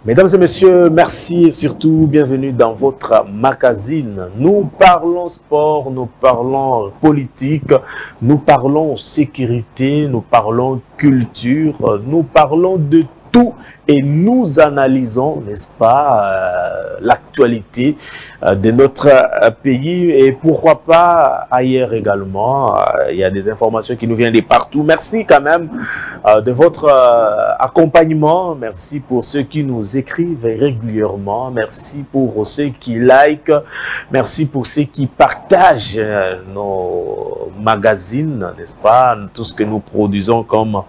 Mesdames et messieurs, merci et surtout bienvenue dans votre magazine. Nous parlons sport, nous parlons politique, nous parlons sécurité, nous parlons culture, nous parlons de tout et nous analysons, n'est-ce pas, l'actualité de notre pays et pourquoi pas ailleurs également. Il y a des informations qui nous viennent de partout. Merci quand même de votre accompagnement. Merci pour ceux qui nous écrivent régulièrement. Merci pour ceux qui likent. Merci pour ceux qui partagent nos magazines, n'est-ce pas, tout ce que nous produisons comme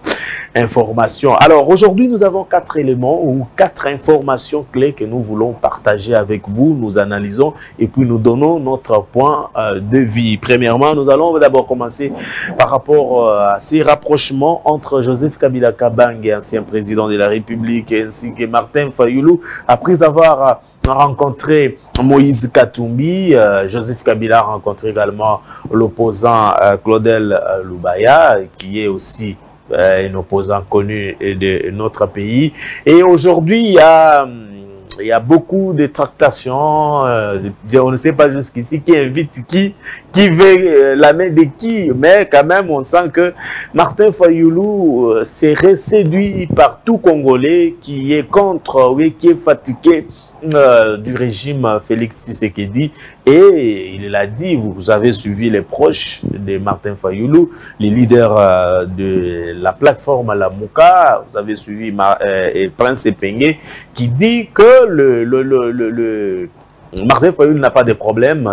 information. Alors aujourd'hui, nous avons 4 éléments ou 4 informations clés que nous voulons partager avec vous. Nous analysons et puis nous donnons notre point de vue. Premièrement, nous allons d'abord commencer par rapport à ces rapprochements entre Joseph Kabila Kabange, ancien président de la République, ainsi que Martin Fayulu, après avoir rencontré Moïse Katumbi. Joseph Kabila a rencontré également l'opposant Claudel Lubaya, qui est aussi un opposant connu de notre pays. Et aujourd'hui, il y a beaucoup de tractations, on ne sait pas jusqu'ici qui invite qui veut la main de qui, mais quand même on sent que Martin Fayulu serait séduit par tout Congolais qui est contre, oui, qui est fatigué du régime Félix Tshisekedi. Et il l'a dit, vous avez suivi les proches de Martin Fayulu, les leaders de la plateforme Lamuka, vous avez suivi Prince Epengé qui dit que Martin Fayulu n'a pas de problème,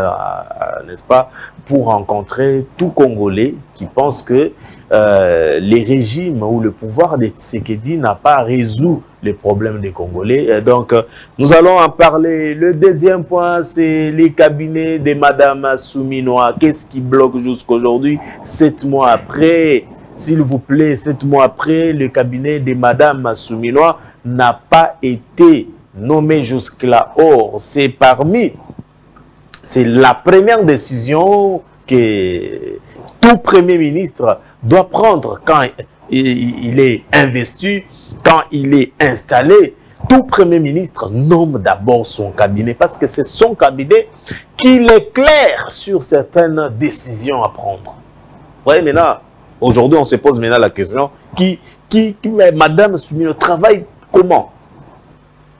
n'est-ce pas, pour rencontrer tout Congolais qui pense que les régimes ou le pouvoir de Tshisekedi n'a pas résolu les problèmes des Congolais. Donc, nous allons en parler. Le deuxième point, c'est les cabinets de Madame Souminoa. Qu'est-ce qui bloque jusqu'aujourd'hui, 7 mois après? S'il vous plaît, 7 mois après, le cabinet de Madame Souminoa n'a pas été nommé jusque-là. Or, c'est la première décision que tout Premier ministre doit prendre quand il est investi, quand il est installé. Tout Premier ministre nomme d'abord son cabinet parce que c'est son cabinet qui l'éclaire sur certaines décisions à prendre. Vous voyez maintenant, aujourd'hui on se pose maintenant la question, Madame Souminoa travaille comment?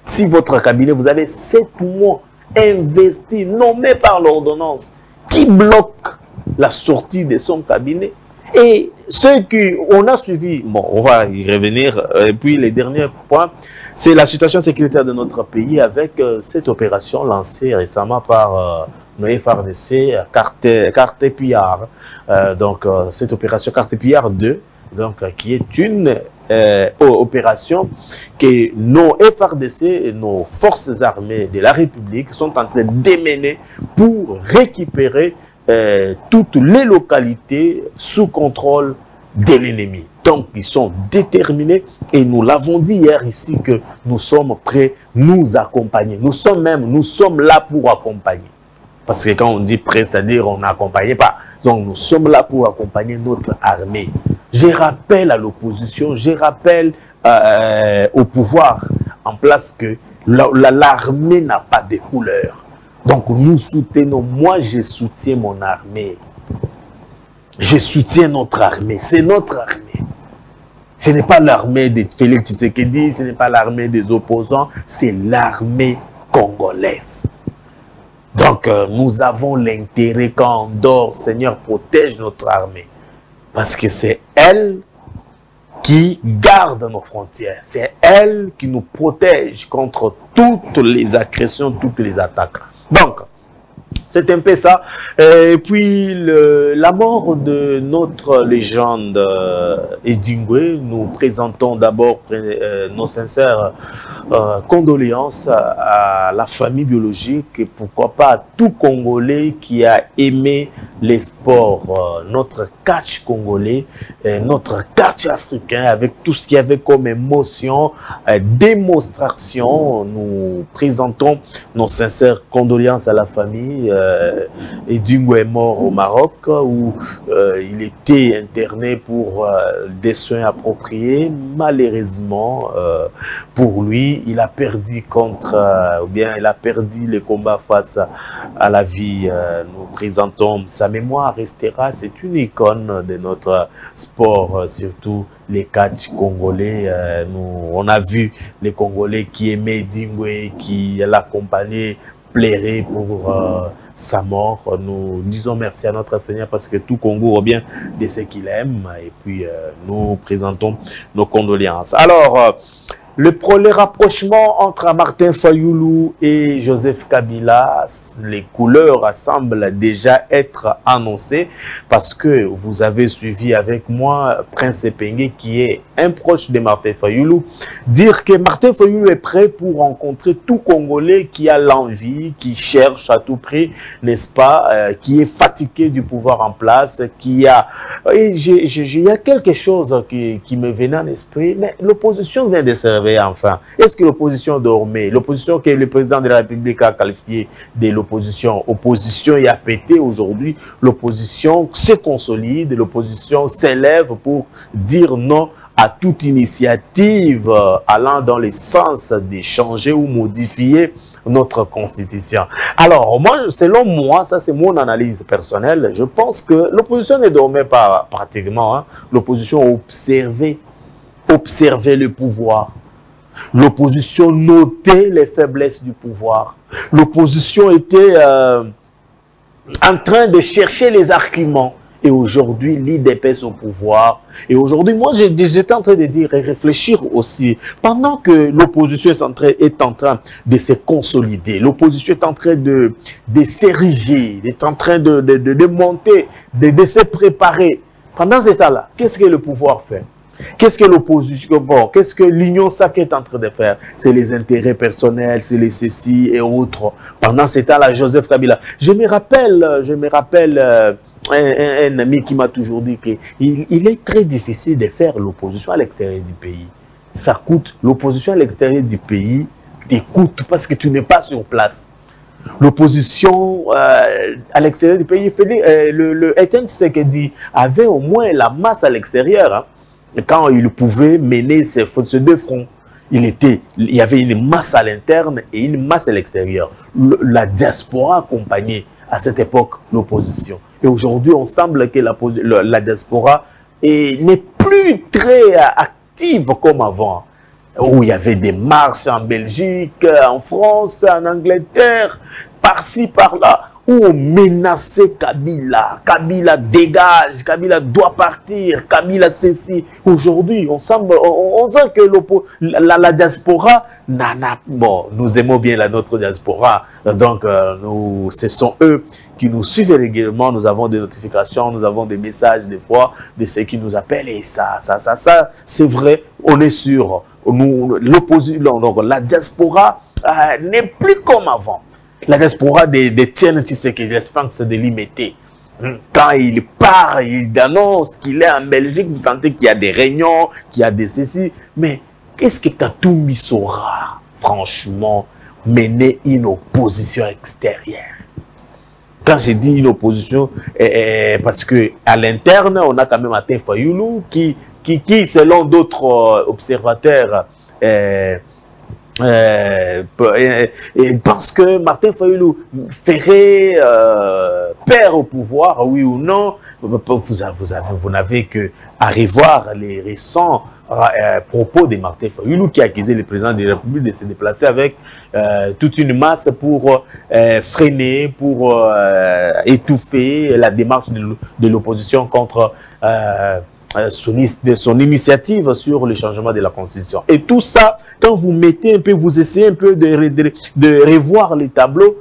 Si votre cabinet, vous avez 7 mois investi, nommé par l'ordonnance, qui bloque la sortie de son cabinet? Et ceux qu'on a suivi, bon, on va y revenir, et puis les derniers points, c'est la situation sécuritaire de notre pays avec cette opération lancée récemment par nos FARDC, Carte Pillard. Donc, cette opération Carte Pillard 2, donc, qui est une opération que nos FARDC et nos forces armées de la République sont en train de démener pour récupérer toutes les localités sous contrôle de l'ennemi. Donc, ils sont déterminés et nous l'avons dit hier ici que nous sommes prêts à nous accompagner. Nous sommes là pour accompagner. Parce que quand on dit prêt, c'est-à-dire on n'accompagne pas. Donc, nous sommes là pour accompagner notre armée. Je rappelle à l'opposition, je rappelle au pouvoir en place que l'armée n'a pas de couleur. Donc nous soutenons, moi je soutiens mon armée. Je soutiens notre armée, c'est notre armée. Ce n'est pas l'armée de Félix Tshisekedi, ce n'est pas l'armée des opposants, c'est l'armée congolaise. Donc nous avons l'intérêt quand on dort, Seigneur protège notre armée. Parce que c'est elle qui garde nos frontières, c'est elle qui nous protège contre toutes les agressions, toutes les attaques. Donc, c'est un peu ça. Et puis, la mort de notre légende Edingwe, nous présentons d'abord nos sincères condoléances à la famille biologique et pourquoi pas à tout Congolais qui a aimé les sports, notre catch congolais, notre catch africain avec tout ce qu'il y avait comme émotion, démonstration. Nous présentons nos sincères condoléances à la famille. Edingo est mort au Maroc, où il était interné pour des soins appropriés. Malheureusement, pour lui, il a perdu ou bien il a perdu les combats face à la vie. Nous présentons sa mémoire restera, c'est une icône de notre sport, surtout les catch congolais. On a vu les Congolais qui aimaient Dingwe, qui l'accompagnaient, plairait pour sa mort. Nous disons merci à notre Seigneur parce que tout Congo revient de ce qu'il aime. Et puis, nous présentons nos condoléances. Alors, le rapprochement entre Martin Fayulu et Joseph Kabila, les couleurs semblent déjà être annoncées parce que vous avez suivi avec moi Prince Epengue qui est un proche de Martin Fayulu, dire que Martin Fayulu est prêt pour rencontrer tout Congolais qui a l'envie, qui cherche à tout prix, n'est-ce pas, qui est fatigué du pouvoir en place, qui a... Il y a quelque chose qui me venait en esprit, mais l'opposition vient de se réveiller enfin. Est-ce que l'opposition dormait? L'opposition que le président de la République a qualifié de l'opposition. Opposition et a pété aujourd'hui. L'opposition se consolide, l'opposition s'élève pour dire non à toute initiative allant dans le sens de changer ou modifier notre constitution. Alors, moi, selon moi, ça c'est mon analyse personnelle, je pense que l'opposition ne dormait pas pratiquement. Hein. L'opposition observait le pouvoir. L'opposition notait les faiblesses du pouvoir. L'opposition était en train de chercher les arguments. Et aujourd'hui, l'IDPS au pouvoir. Et aujourd'hui, moi, j'étais en train de dire et réfléchir aussi. Pendant que l'opposition est en train de se consolider, l'opposition est en train de s'ériger, est en train de monter, de se préparer. Pendant ce temps-là, qu'est-ce que le pouvoir fait? Qu'est-ce que l'opposition, qu'est-ce que l'Union sacrée est en train de faire? C'est les intérêts personnels, c'est les ceci et autres. Pendant ce temps-là, Joseph Kabila, je me rappelle un ami qui m'a toujours dit qu'il est très difficile de faire l'opposition à l'extérieur du pays. Ça coûte, l'opposition à l'extérieur du pays te coûte parce que tu n'es pas sur place. L'opposition à l'extérieur du pays, le Etienne Tshisekedi avait au moins la masse à l'extérieur. Hein. Quand il pouvait mener ces deux fronts, il y avait une masse à l'interne et une masse à l'extérieur. La diaspora accompagnait à cette époque l'opposition. Et aujourd'hui, on semble que la diaspora n'est plus très active comme avant, où il y avait des marches en Belgique, en France, en Angleterre, par-ci, par-là, où on menaçait Kabila. Kabila dégage, Kabila doit partir, Kabila ceci. Aujourd'hui, on sent que la diaspora, bon, nous aimons bien notre diaspora, donc ce sont eux qui nous suivent régulièrement, nous avons des notifications, nous avons des messages des fois de ceux qui nous appellent et ça c'est vrai, on est sûr. L'opposition, donc la diaspora n'est plus comme avant. La diaspora d'Etienne Tshisekedi, l'espérance de l'imiter. Quand il part, il annonce qu'il est en Belgique, vous sentez qu'il y a des réunions, qu'il y a des ceci. Mais qu'est-ce que Katoumi saura, franchement, mener une opposition extérieure? Quand je dis une opposition, parce qu'à l'interne, on a quand même Martin Fayulu qui selon d'autres observateurs, pense que Martin Fayulu ferait peur au pouvoir, oui ou non. Vous n'avez que à revoir les récents propos de Martin Fayulu qui accusait le président de la République de se déplacer avec toute une masse pour freiner, pour étouffer la démarche de l'opposition contre son initiative sur le changement de la Constitution. Et tout ça, quand vous mettez un peu, vous essayez un peu de revoir les tableaux,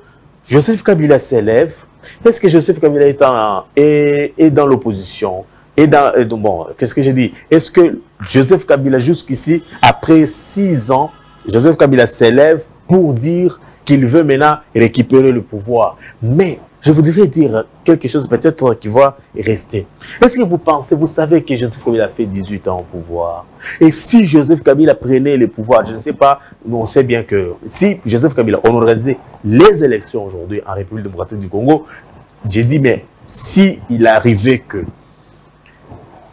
Joseph Kabila s'élève. Est-ce que Joseph Kabila est dans l'opposition? Bon, qu'est-ce que j'ai dit? Est-ce que Joseph Kabila, jusqu'ici, après 6 ans, Joseph Kabila s'élève pour dire qu'il veut maintenant récupérer le pouvoir? Mais je voudrais dire quelque chose peut-être qui va rester. Est-ce que vous pensez, vous savez que Joseph Kabila a fait 18 ans au pouvoir? Et si Joseph Kabila prenait le pouvoir, je ne sais pas, mais on sait bien que si Joseph Kabila organisait les élections aujourd'hui en République démocratique du Congo, j'ai dit, mais si il arrivait que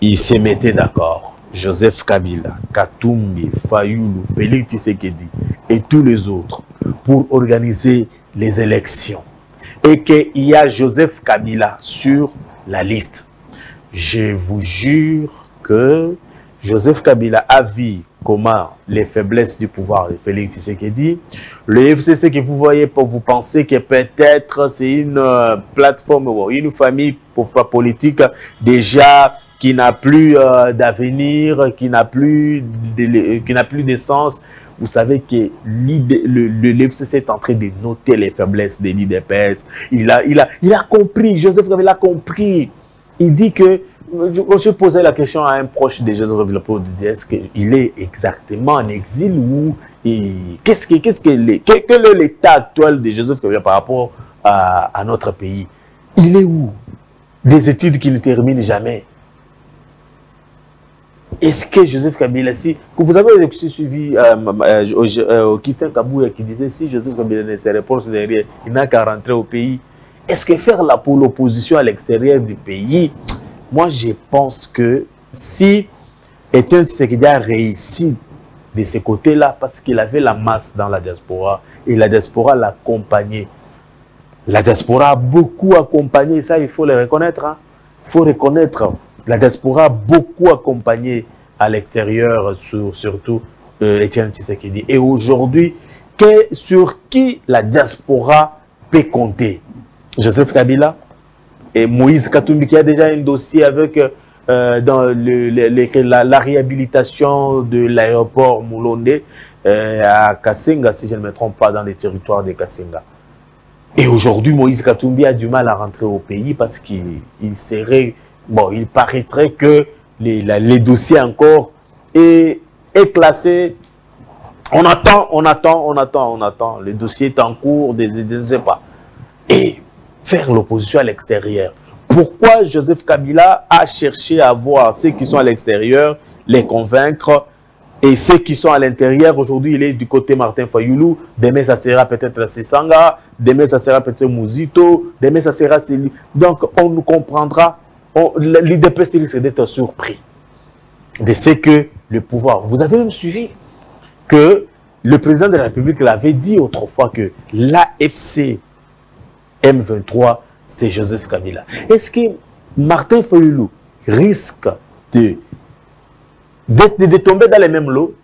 il se mettait d'accord, Joseph Kabila, Katumbi, Fayulu, Félix Tshisekedi et tous les autres, pour organiser les élections, et qu'il y a Joseph Kabila sur la liste, je vous jure que Joseph Kabila a vu comment les faiblesses du pouvoir de Félix Tshisekedi, le FCC que vous voyez, vous pensez que peut-être c'est une plateforme, une famille politique déjà qui n'a plus d'avenir, qui n'a plus d'essence. Vous savez que le FCC est en train de noter les faiblesses de l'IDPS. Il a compris, Joseph Kabila a compris. Il dit que, je posais la question à un proche de Joseph Kabila pour dire, est-ce qu'il est exactement en exil ou quel est l'état actuel de Joseph Kabila par rapport à notre pays? Il est où? Des études qui ne terminent jamais. Est-ce que Joseph Kabila, si vous avez aussi suivi Christian Kabouya qui disait si Joseph Kabila ne se repose derrière, il n'a qu'à rentrer au pays. Est-ce que faire là pour l'opposition à l'extérieur du pays, moi je pense que si Étienne Tshisekedi a réussi de ce côté-là, parce qu'il avait la masse dans la diaspora, et la diaspora l'accompagnait. La diaspora a beaucoup accompagné, ça il faut le reconnaître. Hein. Il faut reconnaître. La diaspora a beaucoup accompagné à l'extérieur, surtout Étienne Tshisekedi. Et aujourd'hui, sur qui la diaspora peut compter? Joseph Kabila et Moïse Katumbi, qui a déjà un dossier avec dans la réhabilitation de l'aéroport Moulonde à Kassenga, si je ne me trompe pas, dans les territoires de Kassenga. Et aujourd'hui, Moïse Katumbi a du mal à rentrer au pays parce qu'il serait... Bon, il paraîtrait que les dossiers encore est classé. On attend. Le dossier est en cours, je ne sais pas. Et faire l'opposition à l'extérieur. Pourquoi Joseph Kabila a cherché à voir ceux qui sont à l'extérieur, les convaincre, et ceux qui sont à l'intérieur? Aujourd'hui, il est du côté Martin Fayulu. Demain, ça sera peut-être Sessanga. Demain, ça sera peut-être Mouzito. Demain, ça sera Céline. Donc, on nous comprendra. L'IDPS risque d'être surpris de ce que le pouvoir... Vous avez même suivi que le président de la République l'avait dit autrefois que l'AFC M23, c'est Joseph Kabila. Est-ce que Martin Fayulu risque de tomber dans les mêmes lots,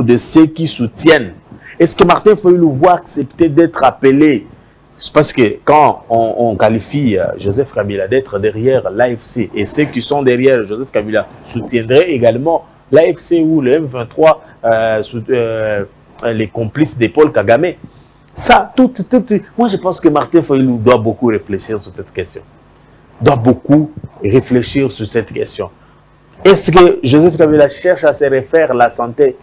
de ceux qui soutiennent? Est-ce que Martin Fayulu va accepter d'être appelé? Parce que quand on qualifie Joseph Kabila d'être derrière l'AFC, et ceux qui sont derrière Joseph Kabila soutiendraient également l'AFC ou le M23, les complices de Paul Kagame. Ça, moi je pense que Martin Fayulu doit beaucoup réfléchir sur cette question. Est-ce que Joseph Kabila cherche à se refaire la santé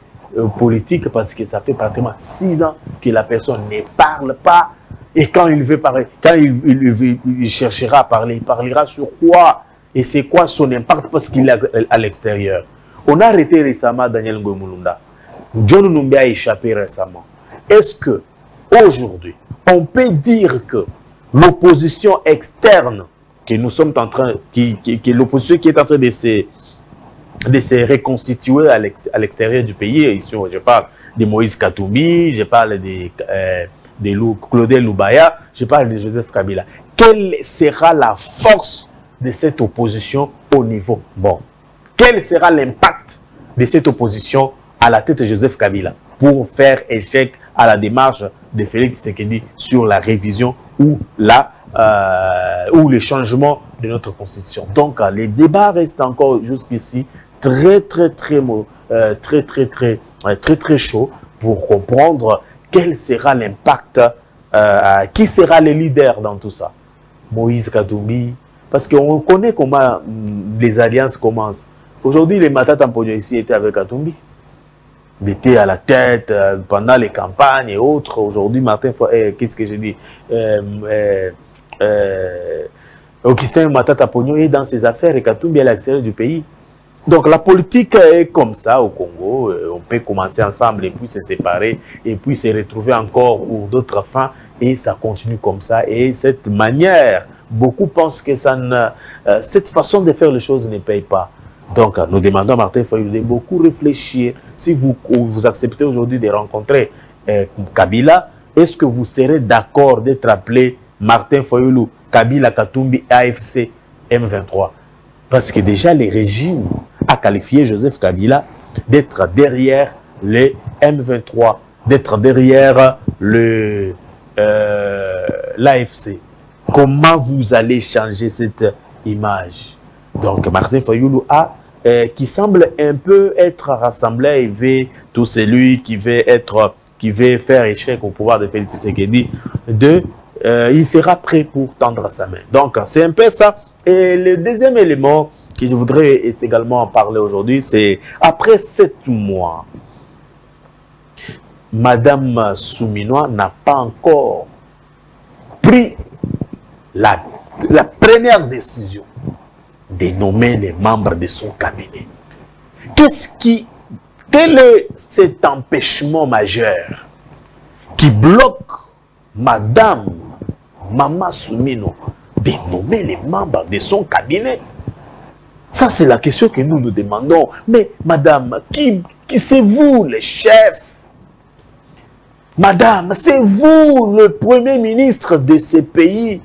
politique parce que ça fait pratiquement 6 ans que la personne ne parle pas? Et quand il veut parler, quand il cherchera à parler, il parlera sur quoi? Et c'est quoi son impact parce qu'il est à l'extérieur? On a arrêté récemment Daniel Ngouemulunda. John Numbi a échappé récemment. Est-ce que aujourd'hui, on peut dire que l'opposition externe que nous sommes en train, l'opposition qui est en train de se reconstituer à l'extérieur du pays, ici je parle de Moïse Katumbi, je parle de Claudel Loubaya, je parle de Joseph Kabila. Quelle sera la force de cette opposition au niveau? Bon, quel sera l'impact de cette opposition à la tête de Joseph Kabila pour faire échec à la démarche de Félix Tshisekedi sur la révision ou le changement de notre constitution? Donc, les débats restent encore jusqu'ici très chaud pour comprendre quel sera l'impact, qui sera le leader dans tout ça. Moïse Katumbi, parce qu'on connaît comment les alliances commencent. Aujourd'hui, les Matata Mpogno ici étaient avec Katumbi. était à la tête pendant les campagnes et autres. Aujourd'hui, Martin Fayulu, qu'est-ce que j'ai dit, Augustin Matata Pogno est dans ses affaires et Katumbi est à l'extérieur du pays. Donc la politique est comme ça au Congo. On peut commencer ensemble et puis se séparer et puis se retrouver encore pour d'autres fins et ça continue comme ça. Et cette manière, beaucoup pensent que ça ne, cette façon de faire les choses ne paye pas. Donc nous demandons à Martin Fayulu de beaucoup réfléchir. Si vous acceptez aujourd'hui de rencontrer Kabila, est-ce que vous serez d'accord d'être appelé Martin Fayulu, Kabila Katumbi, AFC, M23? Parce que déjà, les régimes a qualifié Joseph Kabila d'être derrière les M23, d'être derrière l'AFC. Comment vous allez changer cette image? Donc, Martin Fayulu qui semble un peu être rassemblé, il veut tout celui qui veut faire échec au pouvoir de Félix Tshisekedi, il sera prêt pour tendre sa main. Donc, c'est un peu ça. Et le deuxième élément que je voudrais également en parler aujourd'hui, c'est après 7 mois, Madame Souminois n'a pas encore pris la première décision de nommer les membres de son cabinet. Quel est cet empêchement majeur qui bloque Madame Mama Souminois de nommer les membres de son cabinet? Ça, c'est la question que nous nous demandons. Mais, madame, qui c'est vous, le chef? Madame, c'est vous, le premier ministre de ce pays.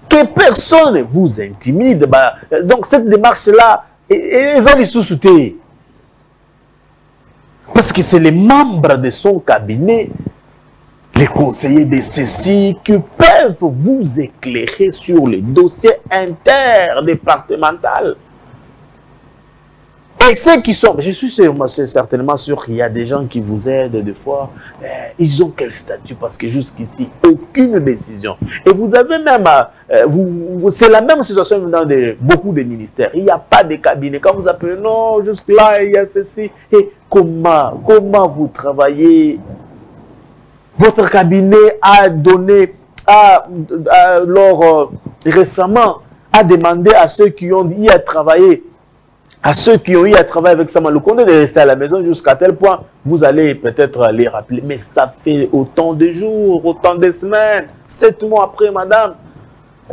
Que personne ne vous intimide. Donc, cette démarche-là, ils ont sous-souté. Parce que c'est les membres de son cabinet, les conseillers de ceci, qui peuvent vous éclairer sur les dossiers interdépartementaux. Et ceux qui sont, je suis certainement sûr qu'il y a des gens qui vous aident des fois, ils ont quel statut? Parce que jusqu'ici, aucune décision. Et vous avez même, c'est la même situation dans beaucoup de ministères. Il n'y a pas de cabinet. Quand vous appelez, non, jusque là, il y a ceci. Et comment vous travaillez? Votre cabinet a donné, récemment, a demandé à ceux qui ont eu à travailler, avec Sama Lukonde de rester à la maison jusqu'à tel point, vous allez peut-être les rappeler. Mais ça fait autant de jours, autant de semaines, 7 mois après, madame.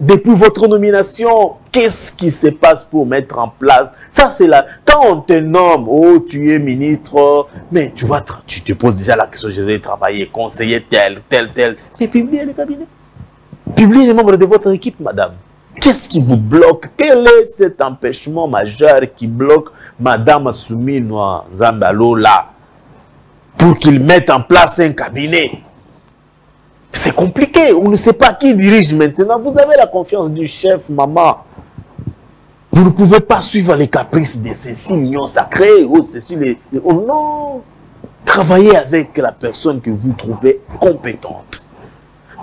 Depuis votre nomination, qu'est-ce qui se passe pour mettre en place? Ça, c'est là. Quand on te nomme, oh, tu es ministre, mais tu te poses déjà la question, je vais travailler, conseiller tel. Mais publiez le cabinet. Publiez les membres de votre équipe, madame. Qu'est-ce qui vous bloque? Quel est cet empêchement majeur qui bloque madame Souminois Nzambalo là pour qu'il mette en place un cabinet? C'est compliqué, on ne sait pas qui dirige maintenant. Vous avez la confiance du chef, maman. Vous ne pouvez pas suivre les caprices de ces unions sacrées ou oh non. Travaillez avec la personne que vous trouvez compétente.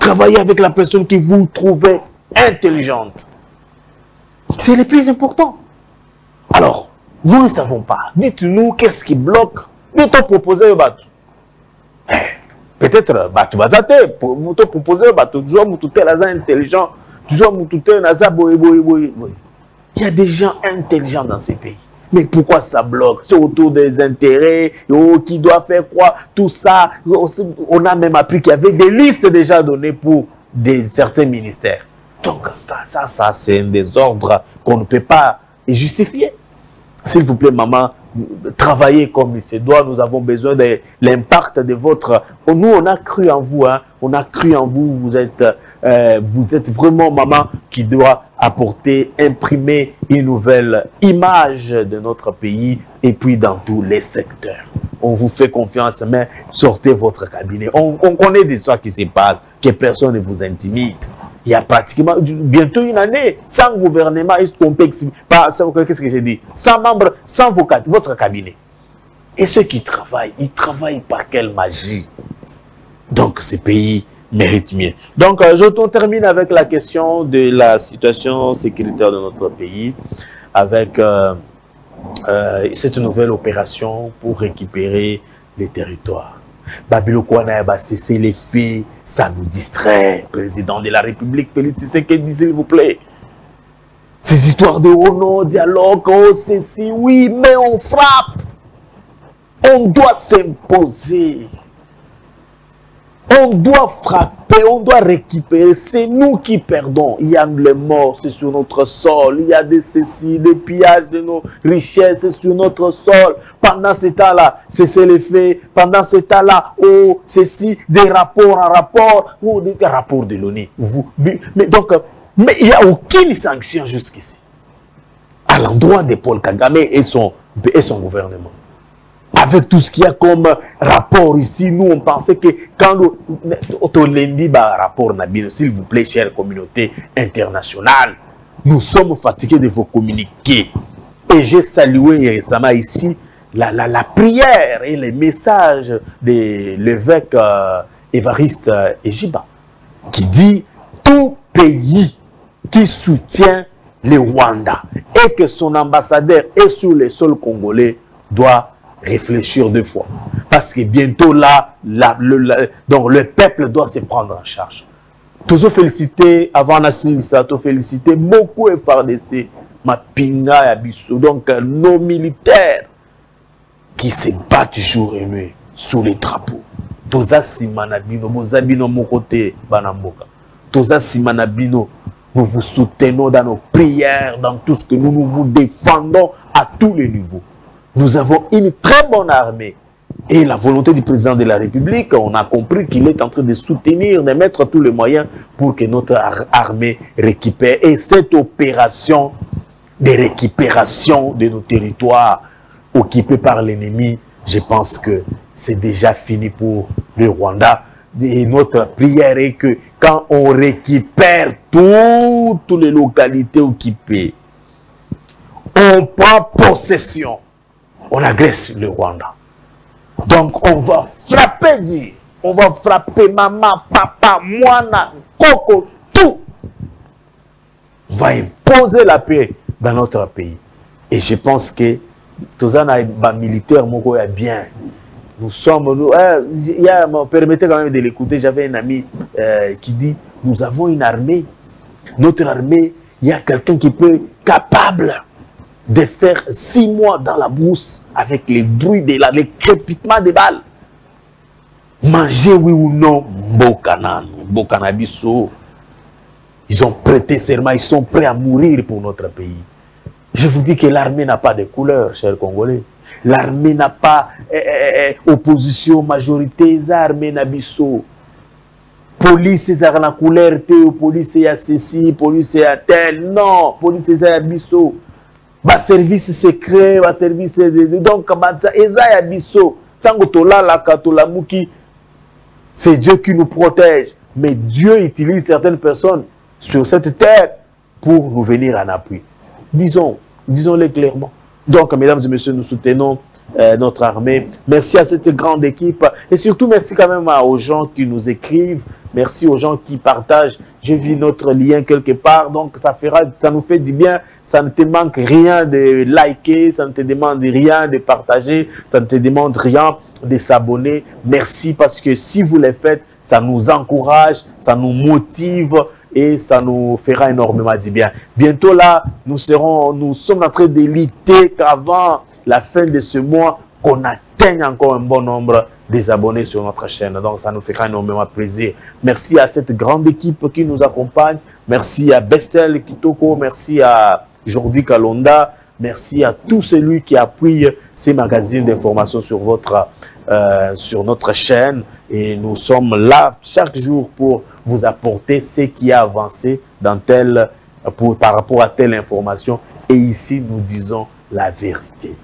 Travaillez avec la personne que vous trouvez intelligente. C'est le plus important. Alors, nous ne savons pas. Dites-nous qu'est-ce qui bloque. Nous-t'en proposer Batou. Peut-être Batou Bazate. Nous-t'en proposer Batou. Tu es intelligent. Tu es Il y a des gens intelligents dans ces pays. Mais pourquoi ça bloque? C'est autour des intérêts, qui doit faire quoi, tout ça. On a même appris qu'il y avait des listes déjà données pour certains ministères. Donc ça c'est un désordre qu'on ne peut pas justifier. S'il vous plaît, maman, travaillez comme il se doit. Nous avons besoin de l'impact de votre... Nous, on a cru en vous. Hein. On a cru en vous. Vous êtes vraiment, maman, qui doit apporter, imprimer une nouvelle image de notre pays et puis dans tous les secteurs. On vous fait confiance, mais sortez votre cabinet. On connaît des histoires qui se passent, que personne ne vous intimide. Il y a pratiquement bientôt une année sans gouvernement, qu'est-ce que j'ai dit? Sans membres, sans votre cabinet. Et ceux qui travaillent, ils travaillent par quelle magie? Donc ce pays mérite mieux. Donc on termine avec la question de la situation sécuritaire de notre pays, avec cette nouvelle opération pour récupérer les territoires. Babiloko wana va cesser les faits, ça nous distrait. Président de la République, Félix Tshisekedi, s'il vous plaît. Ces histoires de oh non, dialogue, oh ceci, oui, mais on frappe. On doit s'imposer. On doit frapper, on doit récupérer. C'est nous qui perdons. Il y a les morts, c'est sur notre sol. Il y a des ceci, des pillages de nos richesses, c'est sur notre sol. Pendant ce temps-là, c'est les faits. Pendant ce temps-là, oh, ceci, des rapports en rapport, ou des rapports de l'ONU. Mais donc, mais il n'y a aucune sanction jusqu'ici à l'endroit de Paul Kagame et son gouvernement. Avec tout ce qu'il y a comme rapport ici, nous on pensait que quand nous rapport, s'il vous plaît, chère communauté internationale, nous sommes fatigués de vos communiqués. Et j'ai salué récemment ici la prière et les messages de l'évêque Évariste Ejiba, qui dit tout pays qui soutient le Rwanda et que son ambassadeur est sur le sol congolais doit réfléchir deux fois. Parce que bientôt là, donc le peuple doit se prendre en charge. Tous féliciter, avant Nassim Sato, féliciter beaucoup FARDC, Mapinga et Abisso. Donc nos militaires qui se battent jour et nuit sous les drapeaux. Toza Simanabino, Mozabino Mokote, Banamboka. Toza Simanabino, nous vous soutenons dans nos prières, dans tout ce que nous vous défendons à tous les niveaux. Nous avons une très bonne armée. Et la volonté du président de la République, on a compris qu'il est en train de soutenir, de mettre tous les moyens pour que notre armée récupère. Et cette opération de récupération de nos territoires occupés par l'ennemi, je pense que c'est déjà fini pour le Rwanda. Et notre prière est que quand on récupère toutes les localités occupées, on prend possession. On agresse le Rwanda. Donc on va frapper Dieu. On va frapper maman, papa, moana, coco, tout. On va imposer la paix dans notre pays. Et je pense que tous les militaires moko ya bien. Nous sommes, permettez quand même de l'écouter, j'avais un ami qui dit, nous avons une armée. Notre armée, il y a quelqu'un qui peut, capable de faire 6 mois dans la brousse avec les bruits, les crépitements des balles. Manger oui ou non, Mbokanabiso. Ils ont prêté serment, ils sont prêts à mourir pour notre pays. Je vous dis que l'armée n'a pas de couleur, chers Congolais. L'armée n'a pas opposition, majorité, l'armée n'a biso. Police, c'est la couleur, police, c'est ceci, police, c'est tel. Non, police, c'est biso. Ba service secret, ba service donc eza biso tango tola la katolamuki, c'est Dieu qui nous protège, mais Dieu utilise certaines personnes sur cette terre pour nous venir en appui. Disons-le clairement. Donc mesdames et messieurs, nous soutenons notre armée. Merci à cette grande équipe et surtout merci quand même aux gens qui nous écrivent. Merci aux gens qui partagent. J'ai vu notre lien quelque part, donc ça nous fait du bien. Ça ne te manque rien de liker, ça ne te demande rien de partager, ça ne te demande rien de s'abonner. Merci parce que si vous le faites, ça nous encourage, ça nous motive et ça nous fera énormément du bien. Bientôt là, nous sommes en train de lutter qu'avant la fin de ce mois, qu'on atteigne encore un bon nombre des abonnés sur notre chaîne. Donc, ça nous fera énormément plaisir. Merci à cette grande équipe qui nous accompagne. Merci à Bestel Kitoko. Merci à Jordi Kalonda. Merci à tous celui qui appuie ces magazines d'information sur notre chaîne. Et nous sommes là chaque jour pour vous apporter ce qui a avancé dans par rapport à telle information. Et ici, nous disons la vérité.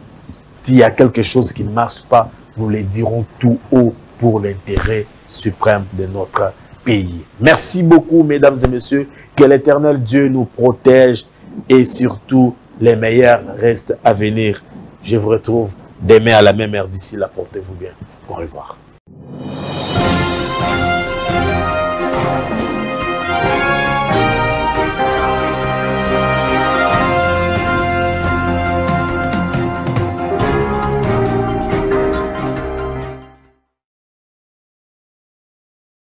S'il y a quelque chose qui ne marche pas, nous le dirons tout haut pour l'intérêt suprême de notre pays. Merci beaucoup, mesdames et messieurs. Que l'Éternel Dieu nous protège et surtout, les meilleurs restent à venir. Je vous retrouve demain à la même heure. D'ici là, portez-vous bien. Au revoir.